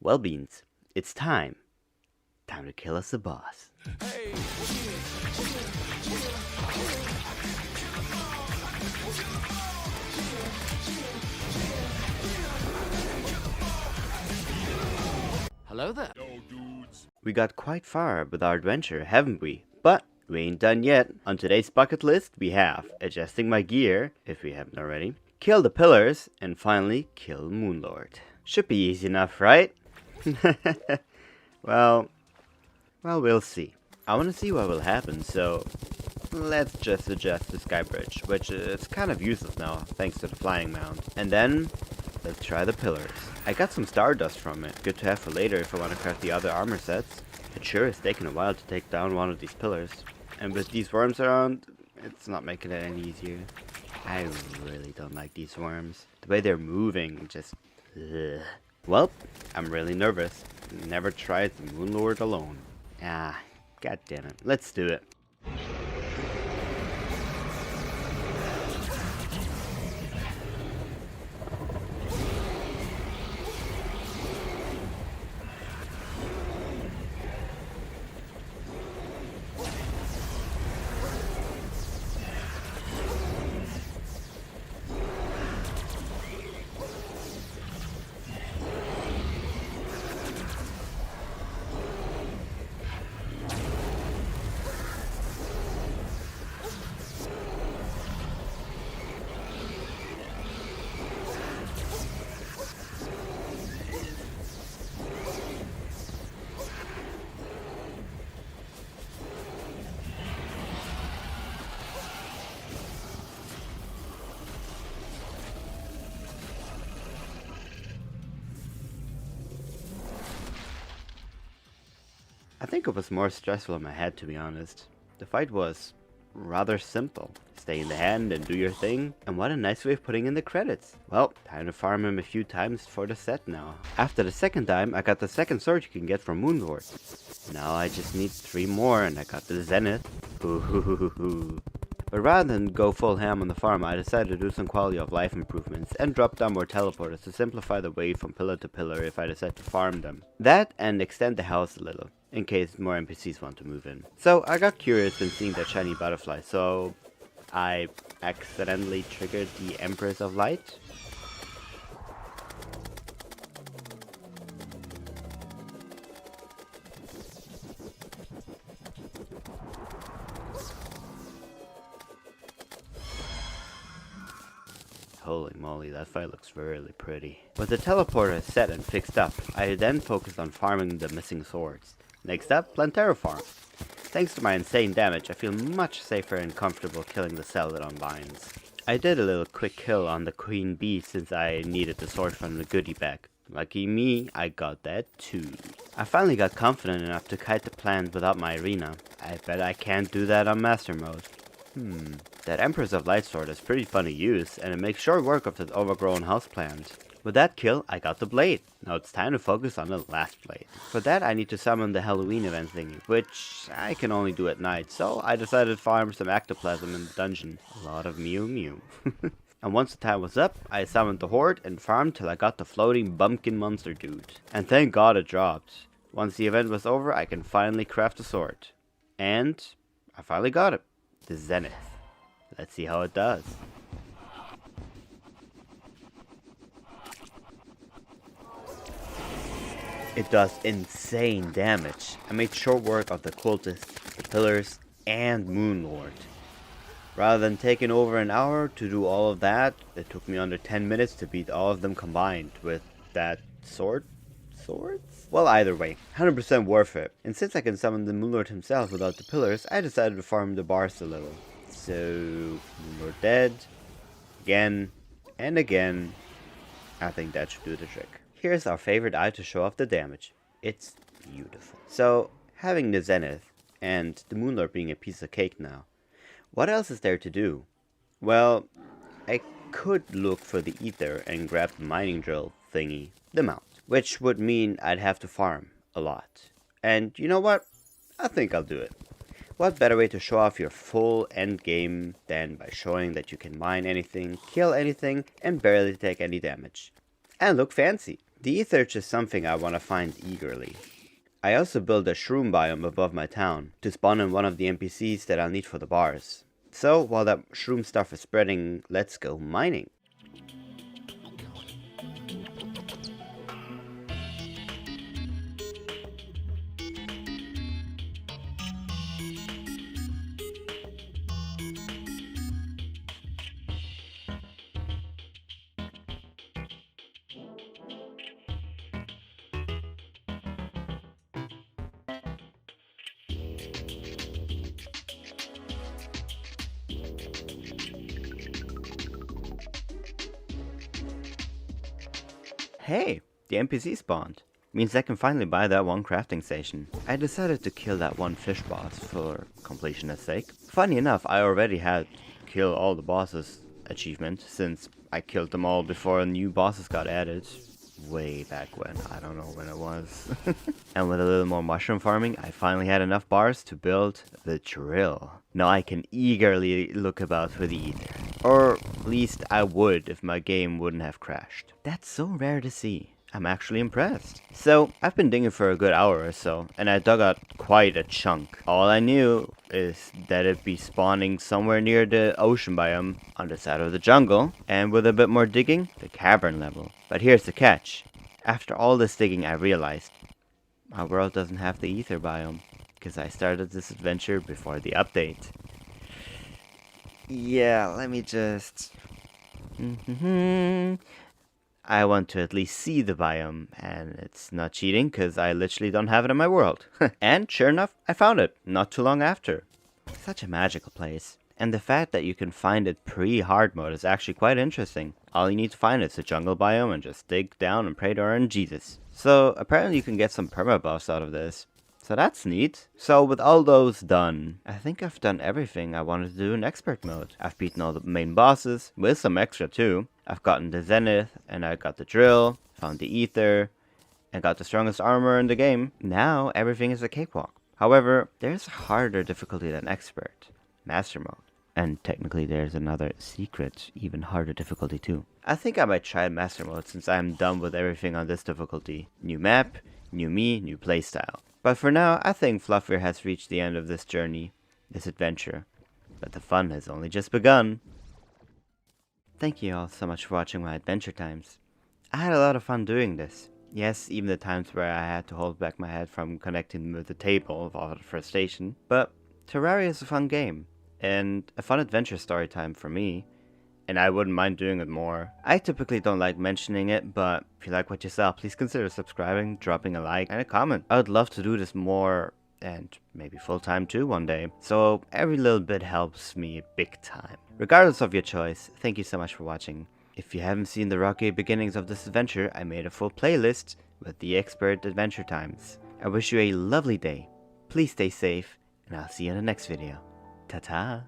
Well, Beans, it's time. Time to kill us a boss. Hello there. We got quite far with our adventure, haven't we? But we ain't done yet. On today's bucket list, we have adjusting my gear, if we haven't already, kill the pillars, and finally kill Moonlord. Should be easy enough, right? well, we'll see. I want to see what will happen, so let's just adjust the sky bridge, which is kind of useless now, thanks to the flying mount. And then, let's try the pillars. I got some stardust from it, good to have for later if I want to craft the other armor sets. It sure is taking a while to take down one of these pillars. And with these worms around, it's not making it any easier. I really don't like these worms. The way they're moving, just... ugh. Well, I'm really nervous. Never tried the Moonlord alone. Ah, god damn it. Let's do it. I think it was more stressful in my head, to be honest. The fight was rather simple. Stay in the hand and do your thing. And what a nice way of putting in the credits. Well, time to farm him a few times for the set now. After the second time, I got the second sword you can get from Moonlord. Now I just need 3 more and I got the Zenith. Ooh. But rather than go full ham on the farm, I decided to do some quality of life improvements and drop down more teleporters to simplify the way from pillar to pillar if I decide to farm them. That and extend the house a little, in case more NPCs want to move in. So I got curious when seeing that shiny butterfly, so I accidentally triggered the Empress of Light. Holy moly, that fight looks really pretty. With the teleporter set and fixed up, I then focused on farming the missing swords. Next up, Plantera farm. Thanks to my insane damage, I feel much safer and comfortable killing the Celadon vines. I did a little quick kill on the Queen Bee since I needed the sword from the goodie bag. Lucky me, I got that too. I finally got confident enough to kite the plant without my arena. I bet I can't do that on Master Mode. That Empress of Light sword is pretty fun to use, and it makes short work of that overgrown houseplant. With that kill, I got the blade. Now it's time to focus on the last blade. For that, I need to summon the Halloween event thingy, which I can only do at night, so I decided to farm some ectoplasm in the dungeon. A lot of Mew Mew. And once the time was up, I summoned the horde and farmed till I got the floating bumpkin monster dude. And thank god it dropped. Once the event was over, I can finally craft a sword. And I finally got it. The Zenith. Let's see how it does. It does insane damage. I made short work of the cultists, the pillars, and Moonlord. Rather than taking over an hour to do all of that, it took me under 10 minutes to beat all of them combined with that swords? Well, either way, 100% worth it. And since I can summon the Moonlord himself without the pillars, I decided to farm the bars a little. So, Moonlord dead, again, and again. I think that should do the trick. Here's our favorite eye to show off the damage. It's beautiful. So, having the Zenith, and the Moonlord being a piece of cake now, what else is there to do? Well, I could look for the ether and grab the mining drill thingy, the mount. Which would mean I'd have to farm a lot. And you know what? I think I'll do it. What better way to show off your full end game than by showing that you can mine anything, kill anything, and barely take any damage. And look fancy. The ether is something I want to find eagerly. I also built a shroom biome above my town to spawn in one of the NPCs that I'll need for the bars. So while that shroom stuff is spreading, let's go mining. Hey, the NPC spawned. Means I can finally buy that one crafting station. I decided to kill that one fish boss for completionist's sake. Funny enough, I already had kill all the bosses achievement since I killed them all before new bosses got added. Way back when, I don't know when it was. And with a little more mushroom farming, I finally had enough bars to build the drill. Now I can eagerly look about for the ether. Or at least I would if my game wouldn't have crashed. That's so rare to see. I'm actually impressed. So, I've been digging for a good hour or so, and I dug out quite a chunk. All I knew is that it'd be spawning somewhere near the ocean biome, on the side of the jungle, and with a bit more digging, the cavern level. But here's the catch. After all this digging, I realized my world doesn't have the ether biome, because I started this adventure before the update. Yeah, let me just... I want to at least see the biome, and it's not cheating because I literally don't have it in my world. And sure enough, I found it, not too long after. Such a magical place. And the fact that you can find it pre-hard mode is actually quite interesting. All you need to find is the jungle biome and just dig down and pray to RNGesus. So apparently you can get some permabuffs out of this. So that's neat. So with all those done, I think I've done everything I wanted to do in expert mode. I've beaten all the main bosses, with some extra too. I've gotten the zenith, and I got the drill, found the ether, and got the strongest armor in the game. Now everything is a cakewalk. However, there's a harder difficulty than expert, master mode. And technically there's another secret, even harder difficulty too. I think I might try master mode since I'm done with everything on this difficulty. New map, new me, new playstyle. But for now, I think Fluffubat has reached the end of this journey, this adventure. But the fun has only just begun. Thank you all so much for watching my adventure times. I had a lot of fun doing this. Yes, even the times where I had to hold back my head from connecting with the table out of frustration. But Terraria is a fun game, and a fun adventure story time for me. And I wouldn't mind doing it more. I typically don't like mentioning it, but if you like what you saw, please consider subscribing, dropping a like, and a comment. I would love to do this more, and maybe full-time too one day. So every little bit helps me big time. Regardless of your choice, thank you so much for watching. If you haven't seen the rocky beginnings of this adventure, I made a full playlist with the expert adventure times. I wish you a lovely day. Please stay safe, and I'll see you in the next video. Ta-ta!